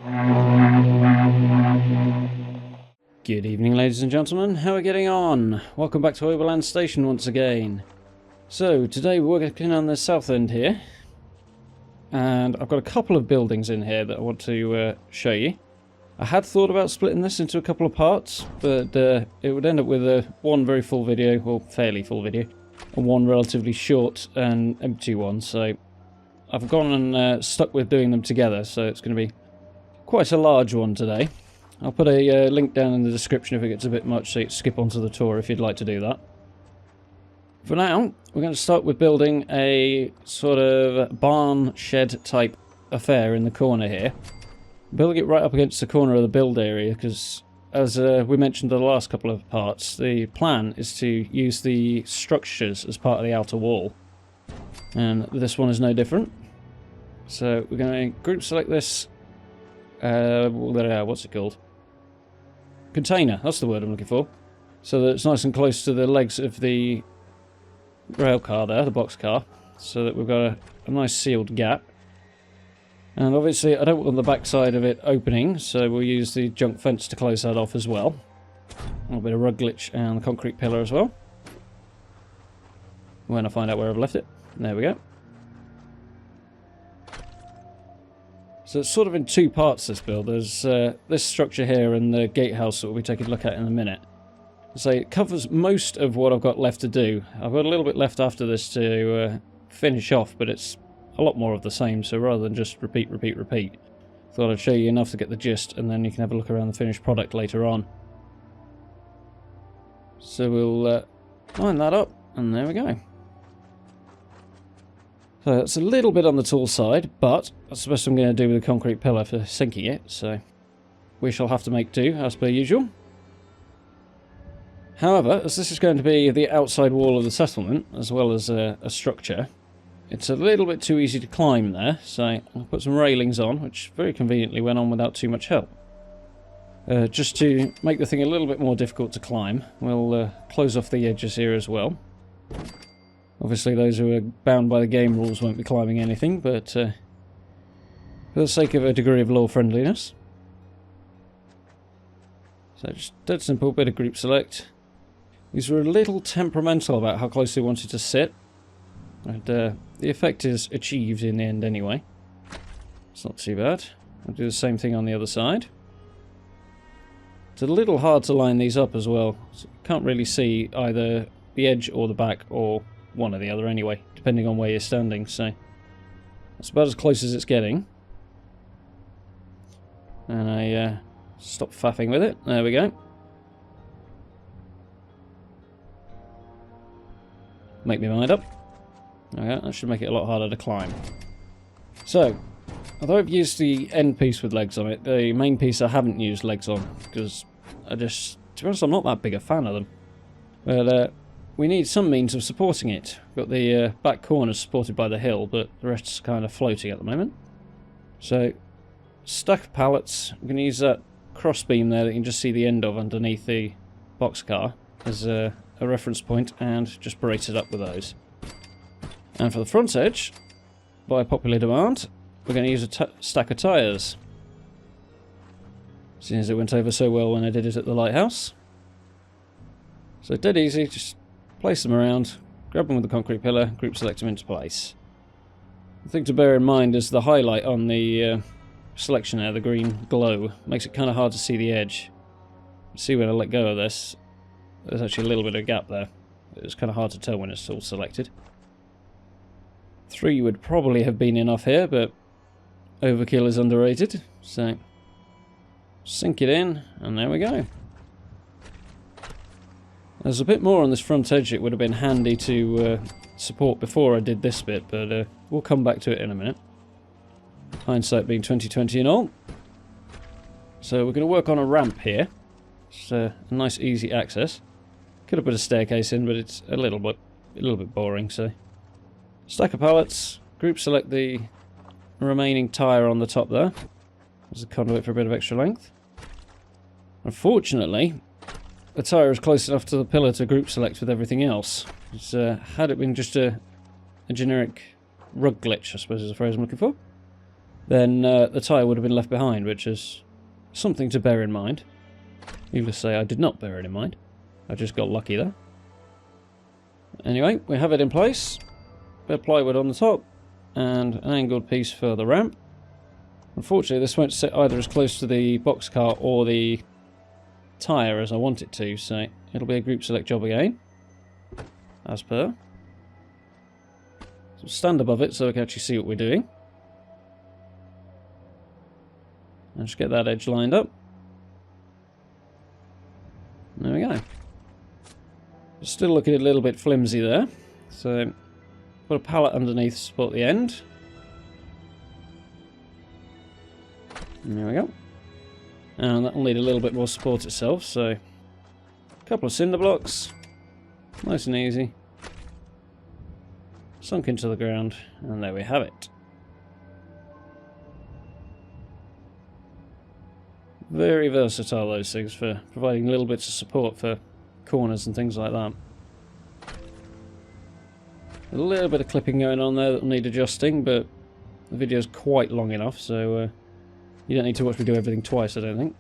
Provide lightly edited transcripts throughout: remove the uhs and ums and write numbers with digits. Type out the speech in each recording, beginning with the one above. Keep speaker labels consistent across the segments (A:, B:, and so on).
A: Good evening, ladies and gentlemen. How are we getting on? Welcome back to Oberland Station once again. So, today we're working on the south end here. And I've got a couple of buildings in here that I want to show you. I had thought about splitting this into a couple of parts, but it would end up with one very full video, or fairly full video, and one relatively short and empty one. So, I've gone and stuck with doing them together, so it's going to be quite a large one today. I'll put a link down in the description if it gets a bit much, so you can skip onto the tour if you'd like to do that. For now, we're going to start with building a sort of barn shed type affair in the corner here. Building it right up against the corner of the build area, because as we mentioned in the last couple of parts, the plan is to use the structures as part of the outer wall. And this one is no different. So we're going to group select this, what's it called? Container, that's the word I'm looking for. So that it's nice and close to the legs of the rail car there, the box car. So that we've got a nice sealed gap. And obviously I don't want the back side of it opening, so we'll use the junk fence to close that off as well. A little bit of rug glitch and the concrete pillar as well. When I find out where I've left it. There we go. So it's sort of in two parts, this build. There's this structure here and the gatehouse that we'll be taking a look at in a minute. So it covers most of what I've got left to do. I've got a little bit left after this to finish off, but it's a lot more of the same, so rather than just repeat, thought I'd show you enough to get the gist, and then you can have a look around the finished product later on. So we'll line that up, and there we go. So it's a little bit on the tall side, but that's the best I'm going to do with the concrete pillar for sinking it, so we shall have to make do, as per usual. However, as this is going to be the outside wall of the settlement, as well as a structure, it's a little bit too easy to climb there, so I'll put some railings on, which very conveniently went on without too much help. Just to make the thing a little bit more difficult to climb, we'll close off the edges here as well. Obviously those who are bound by the game rules won't be climbing anything, but for the sake of a degree of law friendliness. So just dead simple, bit of group select. These were a little temperamental about how close they wanted to sit. And the effect is achieved in the end anyway. It's not too bad. I'll do the same thing on the other side. It's a little hard to line these up as well. So you can't really see either the edge or the back or one or the other anyway, depending on where you're standing, so that's about as close as it's getting. And I stop faffing with it. There we go. Make my mind up. Okay, that should make it a lot harder to climb. So, although I've used the end piece with legs on it, the main piece I haven't used legs on, because to be honest, I'm not that big a fan of them. But we need some means of supporting it. We've got the back corner supported by the hill, but the rest's kind of floating at the moment. So, stack of pallets. I'm going to use that cross beam there that you can just see the end of underneath the boxcar as a reference point, and just brace it up with those. And for the front edge, by popular demand, we're going to use a stack of tyres. Seeing as it went over so well when I did it at the lighthouse. So dead easy, just place them around, grab them with the concrete pillar, group select them into place. The thing to bear in mind is the highlight on the selection there, the green glow, makes it kind of hard to see the edge. See when I let go of this, there's actually a little bit of gap there. It's kind of hard to tell when it's all selected. 3 would probably have been enough here, but overkill is underrated, so sink it in, and there we go. There's a bit more on this front edge it would have been handy to support before I did this bit, but we'll come back to it in a minute. Hindsight being 2020 and all. So we're going to work on a ramp here. Just a nice easy access. Could have put a staircase in, but it's a little bit boring, so stack of pallets, group select the remaining tyre on the top there. There's a conduit for a bit of extra length. Unfortunately, the tyre is close enough to the pillar to group select with everything else. It's, had it been just a generic rug glitch, I suppose is the phrase I'm looking for, then the tyre would have been left behind, which is something to bear in mind. Needless to say, I did not bear it in mind. I just got lucky there. Anyway, we have it in place. Bit of plywood on the top, and an angled piece for the ramp. Unfortunately, this won't sit either as close to the boxcar or the tyre as I want it to, so it'll be a group select job again, as per. So stand above it so I can actually see what we're doing. And just get that edge lined up. There we go. Still looking a little bit flimsy there, so put a pallet underneath to support the end. And there we go. And that'll need a little bit more support itself, so a couple of cinder blocks, nice and easy, sunk into the ground, and there we have it. Very versatile, those things, for providing little bits of support for corners and things like that. A little bit of clipping going on there that will need adjusting, but the video's quite long enough, so you don't need to watch me do everything twice, I don't think.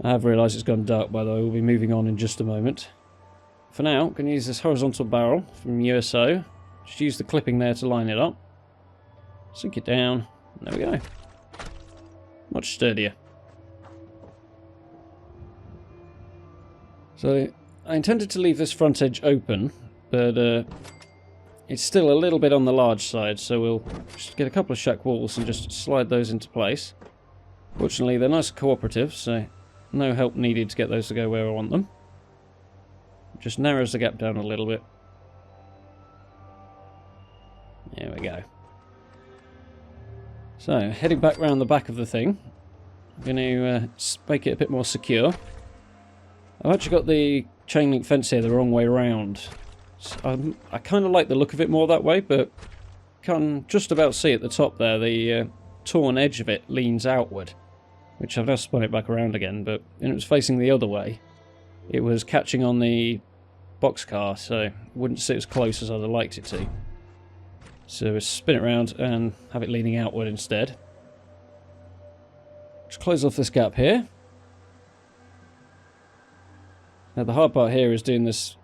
A: I have realised it's gone dark, by the way. We'll be moving on in just a moment. For now, I'm going to use this horizontal barrel from USO. Just use the clipping there to line it up. Sink it down. And there we go. Much sturdier. So, I intended to leave this front edge open, but it's still a little bit on the large side, so we'll just get a couple of shack walls and just slide those into place. Fortunately, they're nice and cooperative, so no help needed to get those to go where I want them. Just narrows the gap down a little bit. There we go. So, heading back round the back of the thing, I'm going to make it a bit more secure. I've actually got the chain link fence here the wrong way around. So I kind of like the look of it more that way, but can just about see at the top there, the torn edge of it leans outward, which I've now spun it back around again, but when it was facing the other way, it was catching on the boxcar, so it wouldn't sit as close as I'd have liked it to. So we'll spin it around and have it leaning outward instead. Just close off this gap here. Now the hard part here is doing this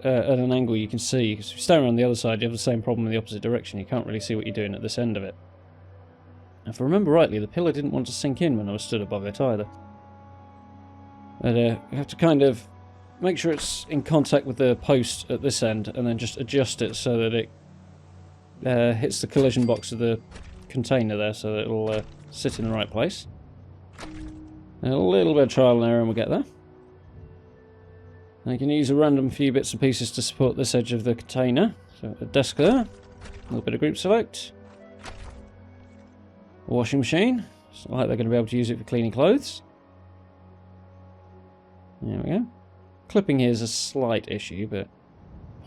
A: at an angle you can see, because if you stand around the other side you have the same problem in the opposite direction. You can't really see what you're doing at this end of it. If I remember rightly, the pillar didn't want to sink in when I was stood above it either. But you have to kind of make sure it's in contact with the post at this end, and then just adjust it so that it hits the collision box of the container there, so that it'll sit in the right place. And a little bit of trial and error and we'll get there. Now you can use a random few bits and pieces to support this edge of the container. So a desk there, a little bit of group select. A washing machine, it's not like they're going to be able to use it for cleaning clothes. There we go. Clipping here is a slight issue, but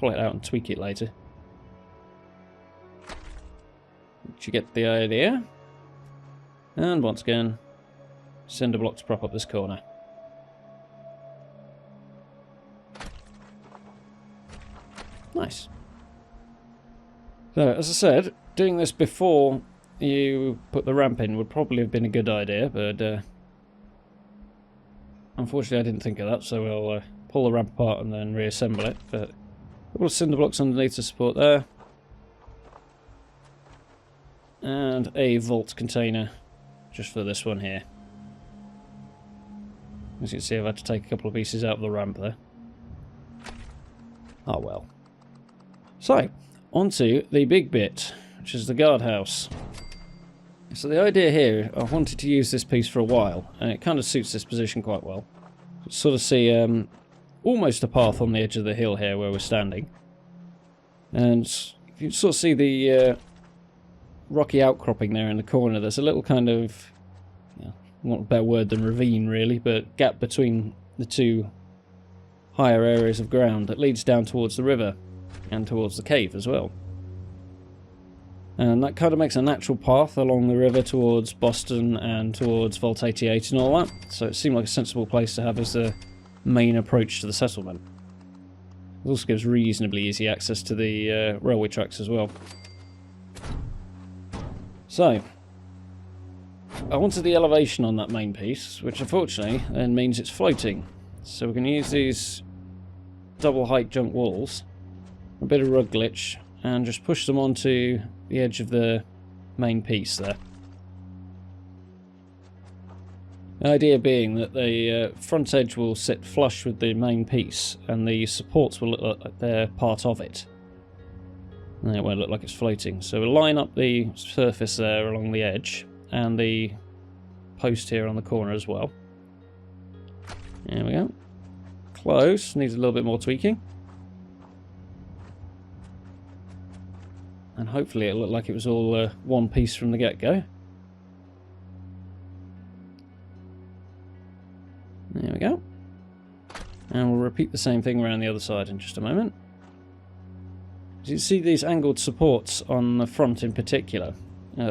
A: pull it out and tweak it later. Did you get the idea? And once again, cinder block to prop up this corner. Nice. So, as I said, doing this before you put the ramp in would probably have been a good idea, but unfortunately I didn't think of that, so we'll pull the ramp apart and then reassemble it. But a couple of cinder blocks underneath to support there. And a vault container just for this one here. As you can see, I've had to take a couple of pieces out of the ramp there. Oh well. So, onto the big bit, which is the guardhouse. So the idea here, I wanted to use this piece for a while, and it kind of suits this position quite well. You sort of see almost a path on the edge of the hill here where we're standing. And you sort of see the rocky outcropping there in the corner. There's a little kind of, not a better word than ravine really, but gap between the two higher areas of ground that leads down towards the river and towards the cave as well. And that kind of makes a natural path along the river towards Boston and towards Vault 88 and all that, so it seemed like a sensible place to have as the main approach to the settlement. It also gives reasonably easy access to the railway tracks as well. So, I wanted the elevation on that main piece, which unfortunately then means it's floating. So we're going to use these double height junk walls, a bit of rug glitch, and just push them onto the edge of the main piece there. The idea being that the front edge will sit flush with the main piece, and the supports will look like they're part of it. And it won't look like it's floating. So we'll line up the surface there along the edge, and the post here on the corner as well. There we go. Close. Needs a little bit more tweaking. And hopefully it'll look like it was all one piece from the get-go. There we go. And we'll repeat the same thing around the other side in just a moment. As you can see, these angled supports on the front in particular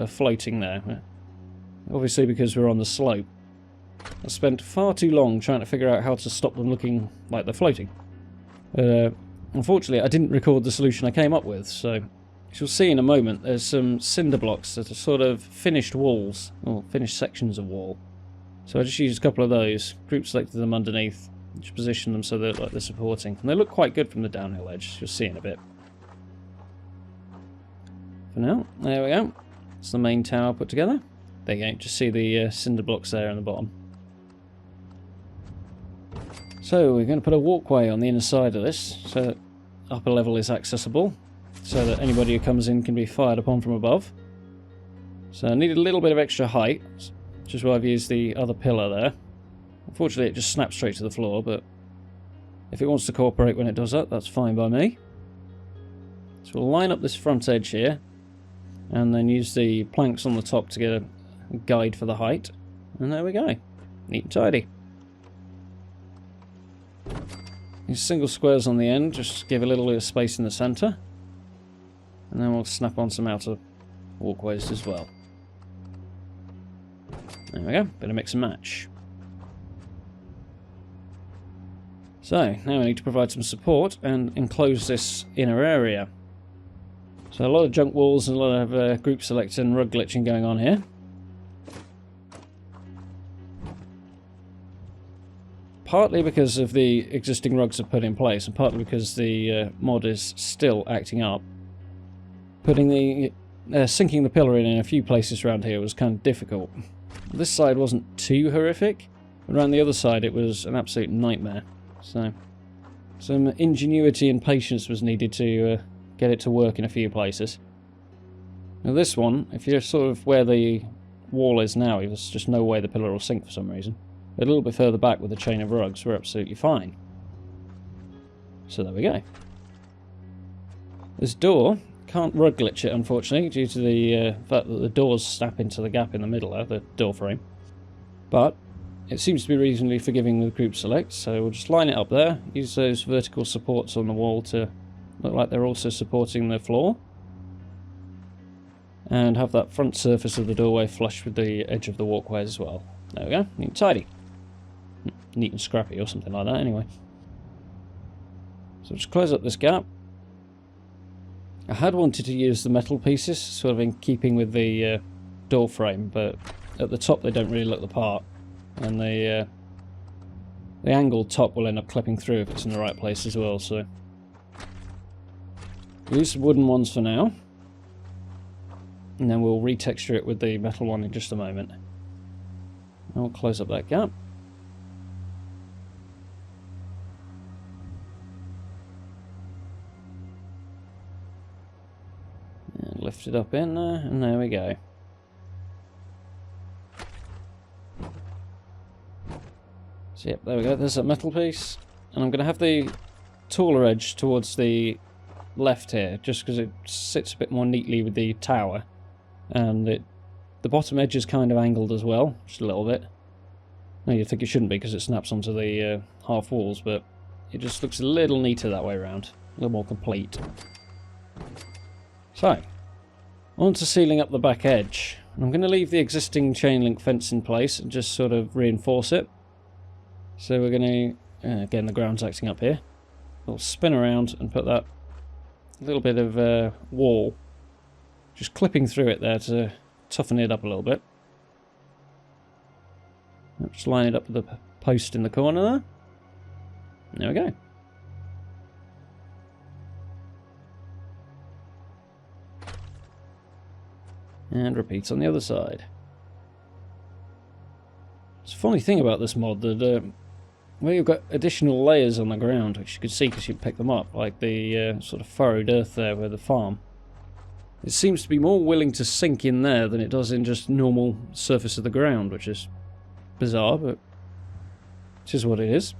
A: floating there. Obviously because we're on the slope. I spent far too long trying to figure out how to stop them looking like they're floating. Unfortunately, I didn't record the solution I came up with, so as you'll see in a moment, there's some cinder blocks that are sort of finished walls, or finished sections of wall. So I just used a couple of those, group selected them underneath, just positioned them so they look like they're supporting. And they look quite good from the downhill edge, you'll see in a bit. For now, there we go. It's the main tower put together. There you go, just see the cinder blocks there on the bottom. So we're going to put a walkway on the inner side of this, so that upper level is accessible, so that anybody who comes in can be fired upon from above. So I need a little bit of extra height, which is why I've used the other pillar there. Unfortunately it just snaps straight to the floor, but if it wants to cooperate when it does that, that's fine by me. So we'll line up this front edge here, and then use the planks on the top to get a guide for the height. And there we go. Neat and tidy. These single squares on the end just give a little bit of space in the centre. And then we'll snap on some outer walkways as well. There we go, bit of mix and match. So, now we need to provide some support and enclose this inner area. So a lot of junk walls and a lot of group select and rug glitching going on here. Partly because of the existing rugs I've put in place, and partly because the mod is still acting up. Sinking the pillar in a few places around here was kind of difficult. This side wasn't too horrific, but around the other side it was an absolute nightmare. So, some ingenuity and patience was needed to get it to work in a few places. Now this one, if you're sort of where the wall is now, there's just no way the pillar will sink for some reason. A little bit further back with a chain of rugs, we're absolutely fine. So there we go. This door, can't rug glitch it unfortunately, due to the fact that the doors snap into the gap in the middle there, the door frame. But it seems to be reasonably forgiving with group select, so we'll just line it up there, use those vertical supports on the wall to look like they're also supporting the floor. And have that front surface of the doorway flush with the edge of the walkway as well. There we go, neat and tidy. Neat and scrappy or something like that anyway. So just close up this gap. I had wanted to use the metal pieces, sort of in keeping with the door frame, but at the top they don't really look the part. And the angled top will end up clipping through if it's in the right place as well, so we'll use some wooden ones for now. And then we'll retexture it with the metal one in just a moment. I'll close up that gap. And lift it up in there, and there we go. So yep, there we go, there's that metal piece. And I'm going to have the taller edge towards the left here, just because it sits a bit more neatly with the tower. And the bottom edge is kind of angled as well, just a little bit. No, you'd think it shouldn't be because it snaps onto the half walls, but it just looks a little neater that way around, a little more complete. So, on to sealing up the back edge. I'm going to leave the existing chain link fence in place and just sort of reinforce it. So we're going to, again the ground's acting up here, we'll spin around and put that little bit of wall just clipping through it there to toughen it up a little bit. Just line it up with the post in the corner there. There we go. And repeats on the other side. It's a funny thing about this mod that where you've got additional layers on the ground, which you can see because you pick them up, like the sort of furrowed earth there with the farm. It seems to be more willing to sink in there than it does in just normal surface of the ground, which is bizarre, but it is what it is.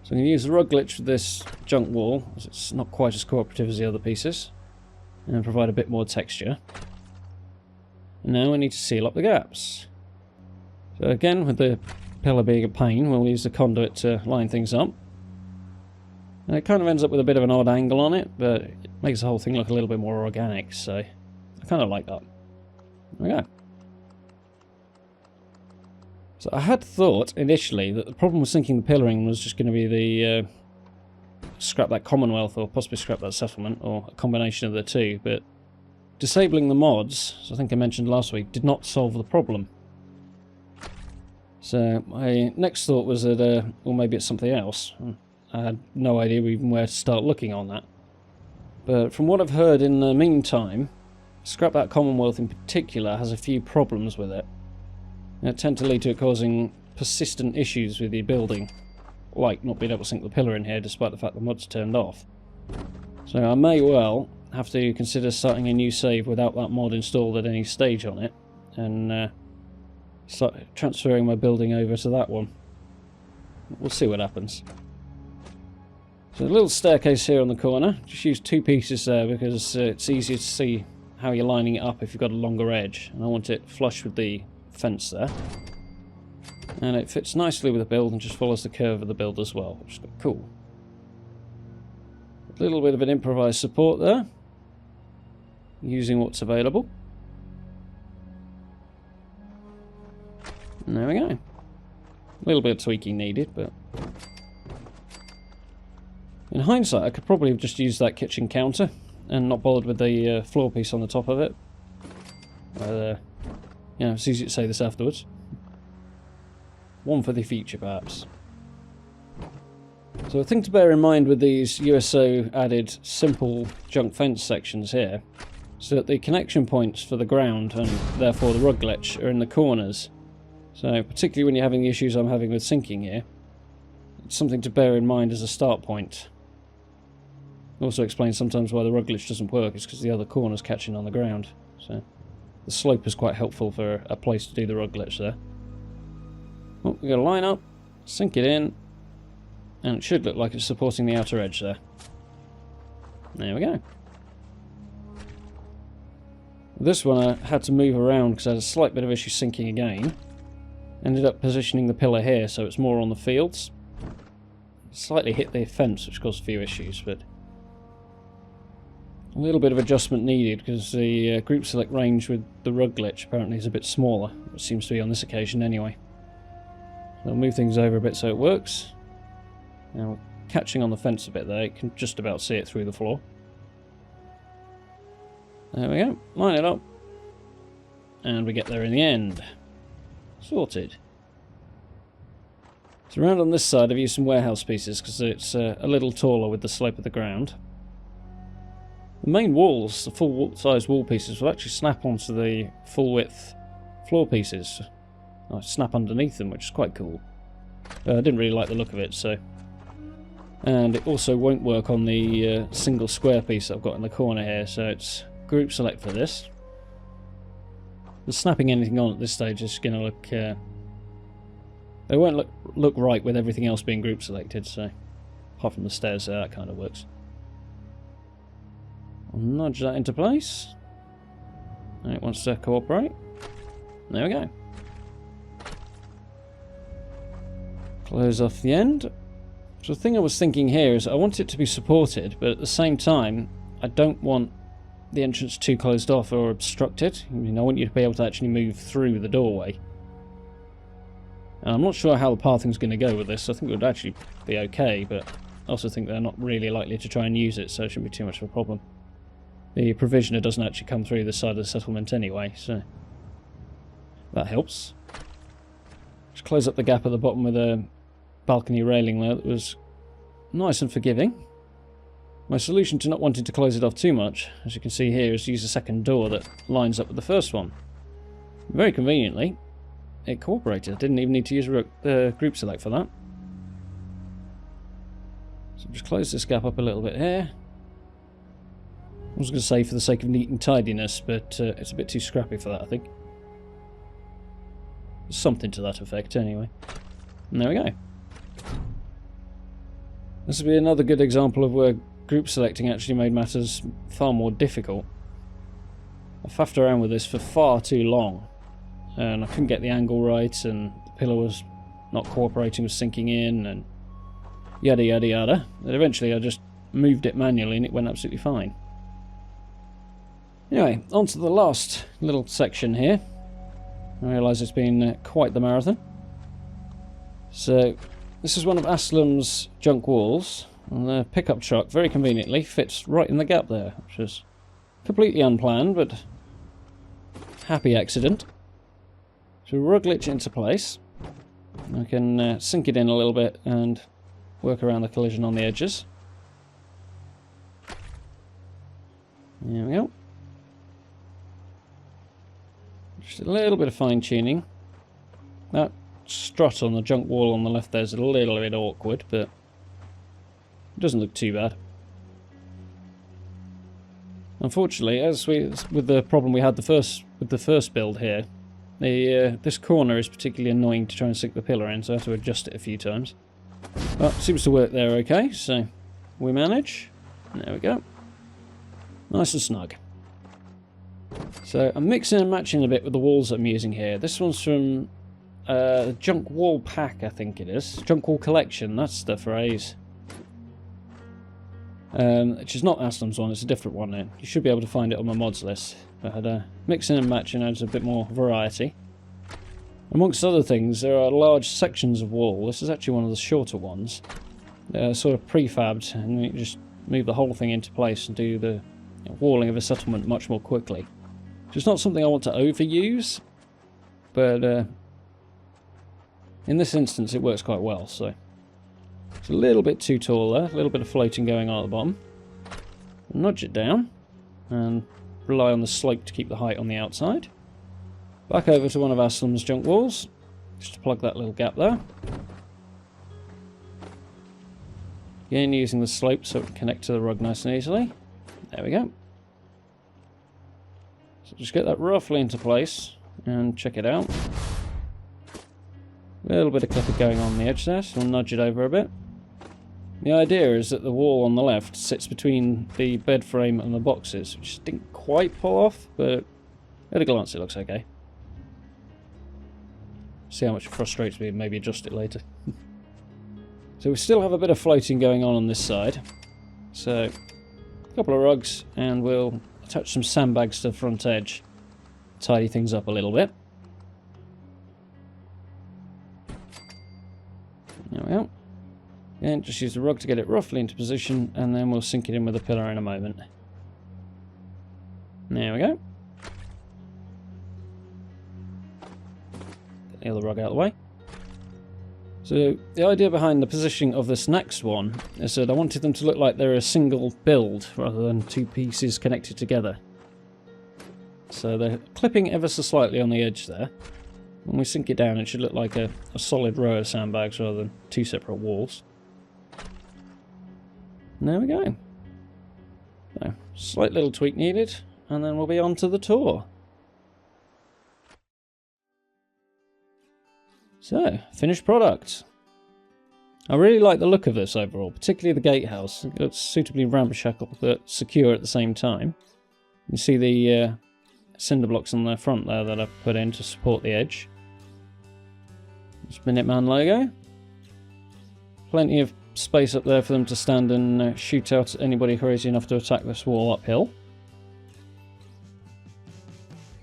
A: So I'm going to use the rug glitch with this junk wall, as it's not quite as cooperative as the other pieces, and provide a bit more texture. And now we need to seal up the gaps. So again, with the pillar being a pain, we'll use the conduit to line things up. And it kind of ends up with a bit of an odd angle on it, but it makes the whole thing look a little bit more organic, so I kind of like that. There we go. So I had thought initially that the problem with sinking the pillaring was just going to be the scrap that Commonwealth or possibly scrap that settlement, or a combination of the two, but disabling the mods, as I think I mentioned last week, did not solve the problem. So my next thought was that, well, maybe it's something else. I had no idea even where to start looking on that. But from what I've heard in the meantime, scrap that Commonwealth in particular has a few problems with it. And it tend to lead to it causing persistent issues with your building, like not being able to sink the pillar in here despite the fact the mod's turned off. So I may well have to consider starting a new save without that mod installed at any stage on it, and start transferring my building over to that one. We'll see what happens. So a little staircase here on the corner. Just use two pieces there because it's easier to see how you're lining it up if you've got a longer edge, and I want it flush with the fence there. And it fits nicely with the build and just follows the curve of the build as well, which is cool. A little bit of an improvised support there, using what's available. And there we go. A little bit of tweaking needed, but in hindsight I could probably have just used that kitchen counter and not bothered with the floor piece on the top of it. You know, it's easy to say this afterwards. One for the future, perhaps. So a thing to bear in mind with these USO added simple junk fence sections here, so that the connection points for the ground and therefore the rug glitch are in the corners. So particularly when you're having the issues I'm having with sinking here, it's something to bear in mind as a start point. Also explains sometimes why the rug glitch doesn't work, it's because the other corner's catching on the ground. So the slope is quite helpful for a place to do the rug glitch there. Well, we've got to line up, sink it in, and it should look like it's supporting the outer edge there. There we go. This one I had to move around because I had a slight bit of issue sinking again. Ended up positioning the pillar here so it's more on the fields. Slightly hit the fence, which caused a few issues, but a little bit of adjustment needed because the group select range with the rug glitch apparently is a bit smaller. It seems to be on this occasion anyway. So I'll move things over a bit so it works. Now we're catching on the fence a bit there, you can just about see it through the floor. There we go, line it up, and we get there in the end. Sorted. So around on this side I've used some warehouse pieces because it's a little taller with the slope of the ground. The main walls, the full size wall pieces, will actually snap onto the full width floor pieces. I snap underneath them, which is quite cool. I didn't really like the look of it, so. And it also won't work on the single square piece that I've got in the corner here, so it's group select for this. The snapping anything on at this stage is going to look... they won't look right with everything else being group selected, so apart from the stairs there, that kind of works. I'll nudge that into place. And it wants to cooperate. There we go. Close off the end. So the thing I was thinking here is I want it to be supported, but at the same time I don't want the entrance too closed off or obstructed. I mean, I want you to be able to actually move through the doorway. And I'm not sure how the pathing's going to go with this. I think it would actually be okay, but I also think they're not really likely to try and use it, so it shouldn't be too much of a problem. the provisioner doesn't actually come through the side of the settlement anyway, so that helps. Just close up the gap at the bottom with a balcony railing there that was nice and forgiving. My solution to not wanting to close it off too much, as you can see here, is to use a second door that lines up with the first one. Very conveniently, it cooperated. I didn't even need to use group select for that. So just close this gap up a little bit here. I was going to say for the sake of neat and tidiness, but it's a bit too scrappy for that, I think. Something to that effect, anyway. And there we go. This will be another good example of where group selecting actually made matters far more difficult. I faffed around with this for far too long, and I couldn't get the angle right, and the pillar was not cooperating with sinking in, and yada yada yada. And eventually I just moved it manually and it went absolutely fine. Anyway, on to the last little section here. I realise it's been quite the marathon. So, this is one of Aslam's junk walls, and the pickup truck very conveniently fits right in the gap there, which is completely unplanned, but happy accident. So rug glitch into place. I can sink it in a little bit and work around the collision on the edges. There we go. Just a little bit of fine tuning. That strut on the junk wall on the left there is a little bit awkward, but it doesn't look too bad. Unfortunately, with the problem we had with the first build here, this corner is particularly annoying to try and sink the pillar in, so I have to adjust it a few times. But it seems to work there okay, so we manage. There we go. Nice and snug. So I'm mixing and matching a bit with the walls that I'm using here. This one's from Junk Wall Pack, I think it is. Junk Wall Collection, that's the phrase. Which is not Aslam's one, it's a different one now. You should be able to find it on my mods list. But mixing and matching adds a bit more variety. Amongst other things, there are large sections of wall. This is actually one of the shorter ones. They're sort of prefabbed, and you just move the whole thing into place and do the walling of a settlement much more quickly. Which is not something I want to overuse, but in this instance it works quite well. So it's a little bit too tall there, a little bit of floating going on at the bottom. Nudge it down and rely on the slope to keep the height on the outside. Back over to one of Aslam's junk walls, just to plug that little gap there. Again, using the slope so it can connect to the rug nice and easily. There we go. So just get that roughly into place and check it out. A little bit of clipping going on the edge there, so we'll nudge it over a bit. The idea is that the wall on the left sits between the bed frame and the boxes, which didn't quite pull off, but at a glance it looks okay. See how much it frustrates me and maybe adjust it later. So we still have a bit of floating going on this side. So a couple of rugs and we'll attach some sandbags to the front edge. Tidy things up a little bit. There we go. And just use the rug to get it roughly into position, and then we'll sink it in with the pillar in a moment. There we go. Get the other rug out of the way. So the idea behind the positioning of this next one is that I wanted them to look like they're a single build rather than two pieces connected together. So they're clipping ever so slightly on the edge there. When we sink it down, it should look like a solid row of sandbags rather than two separate walls. And there we go. So, slight little tweak needed, and then we'll be on to the tour. So, finished product. I really like the look of this overall, particularly the gatehouse. It looks suitably ramshackle but secure at the same time. You see the cinder blocks on the front there that I've put in to support the edge. This Minuteman logo. Plenty of space up there for them to stand and shoot out at anybody crazy enough to attack this wall uphill.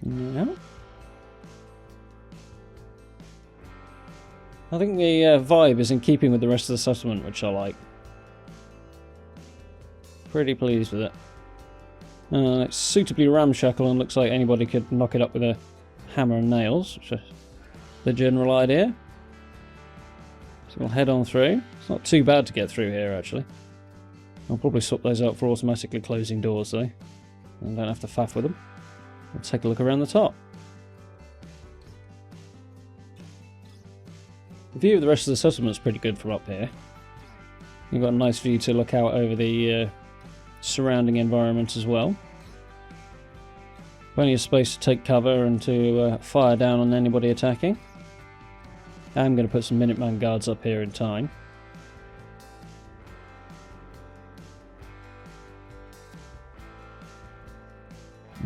A: Yeah. I think the vibe is in keeping with the rest of the settlement, which I like. Pretty pleased with it. It's suitably ramshackle and looks like anybody could knock it up with a hammer and nails, which is the general idea. So we'll head on through. It's not too bad to get through here, actually. I'll probably swap those out for automatically closing doors, though. And don't have to faff with them. We'll take a look around the top. The view of the rest of the settlement's pretty good from up here. You've got a nice view to look out over the surrounding environment as well. Plenty of space to take cover and to fire down on anybody attacking. I'm going to put some Minuteman guards up here in time.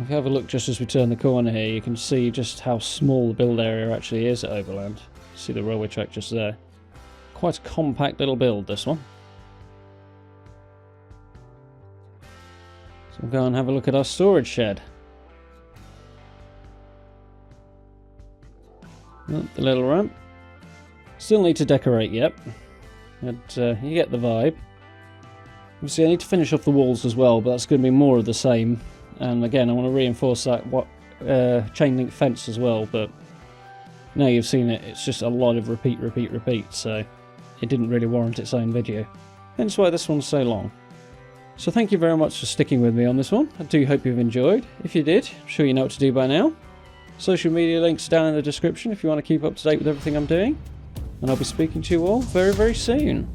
A: If you have a look just as we turn the corner here, you can see just how small the build area actually is at Oberland. See the railway track just there. Quite a compact little build, this one. So we'll go and have a look at our storage shed. Oh, the little ramp. Still need to decorate yet, but you get the vibe. Obviously I need to finish off the walls as well, but that's going to be more of the same. And again, I want to reinforce that chain link fence as well, but now you've seen it, it's just a lot of repeat, so it didn't really warrant its own video. Hence why this one's so long. So thank you very much for sticking with me on this one. I do hope you've enjoyed. If you did, I'm sure you know what to do by now. Social media links down in the description if you want to keep up to date with everything I'm doing. And I'll be speaking to you all very, very soon.